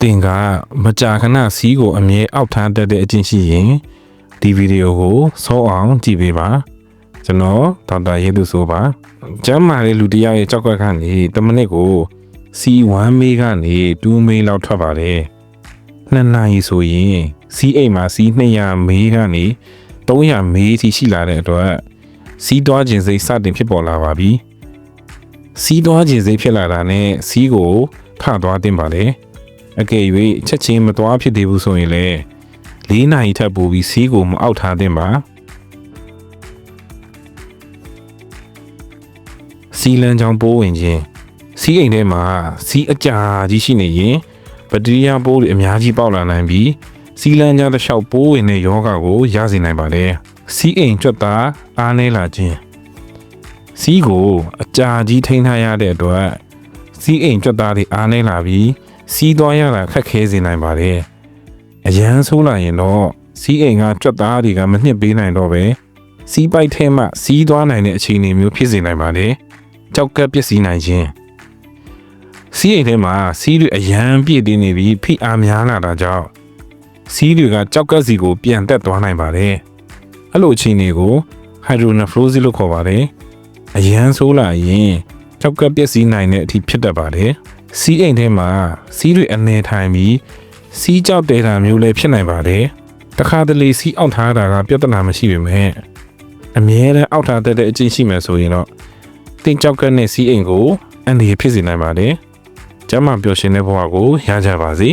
တင်ကမကြာခဏစီးကိုအမြဲအောက်ထားတတ်တဲ့အကျင့်ရှိရင်ဒီဗီဒီယိုကိုဆုံးအောင်ကြည့်ပေးပါကျွန်တော်ဒေါက်တာရဲသူဆိုပါကျမ်းမာတဲ့လူတစ်ယောက်ရဲ့ကြောက်ကွက်ကနေ10မိနစ်ကို C1 မေးကနေ2မေးလောက်ထွက်ပါတယ်2နာရီဆိုရင် C8 မှာ C200 မေးကနေ300မေးအထိရှိလာတဲ့အတွက်စီးသွားခြင်းစိတ်စတင်ဖြစ်ပေါ်လာပါပြီစီးသွားခြင်းစိတ်ဖြစ်လာတာနဲ့စီးကိုထသွားတင်ပါတယ်အကယ်၍ချက်ချင်းမသွားဖြစ်သေးဘူးဆိုရင်လည်း4နာရီထပ်ပို့ပြီးစီးကိုမအောက်ထားသင့်ပါစီလန်ကြောင့်ပိုးဝင်ခြင်းစီးအိမ်ထဲမှာစီးအကြာကြီးရှိနေရင်ဘက်တီးရီးယားပိုးတွေအများကြီးပေါက်လာနိုင်ပြီးစီလန်ကြောင့်တစ်လျှောက်ပိုးဝင်တဲ့ယောဂကိုရစေနိုင်ပါတယ်စီးအိမ်ကြွက်သားအားနည်းလာခြင်းစီးကိုအကြာကြီးထိန်းထားရတဲ့အတွက်စီးအိမ်ကြွက်သားတွေအားနည်းလာပြီးစီးသွားရတာခက်ခဲစေနိုင်ပါတယ်အရန်ဆိုးလာရင်တော့စီးအိမ်ကကြွက်သားတွေကမနှစ်ပေးနိုင်တော့ပဲစီးပိုက်ထဲမှစီးသွားနိုင်တဲ့အခြေအနေမျိုးဖြစ်စေနိုင်ပါတယ်ကြောက်ကပ်ပျက်စီးနိုင်ခြင်းစီးအိမ်ထဲမှာစီးတွေအရန်ပြည့်တင်းနေပြီးဖိအားများလာတာကြောင့်စီးတွေကကြောက်ကပ်စီကိုပြန်တက်သွားနိုင်ပါတယ်အဲ့လိုအခြေအနေကို hydronephrosis လို့ခေါ်ပါတယ်အရန်ဆိုးလာရင်ကြောက်ကပ်ပျက်စီးနိုင်တဲ့အထိဖြစ်တတ်ပါတယ်စီးအိမ်ထဲမှာစီးတွေအနေထိုင်ပြီးစီးကြောက်တဲတာမျိုးလည်းဖြစ်နိုင်ပါတယ်တခါတလေစီးအောက်ထားတာကပြဿနာမရှိပေမဲ့အမြဲတမ်းအောက်ထားတဲ့အကျင့်ရှိမယ်ဆိုရင်တော့တင်ကြောက်ကပ်နဲ့စီးအိမ်ကိုအန္တရာယ်ဖြစ်စေနိုင်ပါတယ်ကျန်းမာပျော်ရွှင်တဲ့ဘဝကိုရကြပါစေ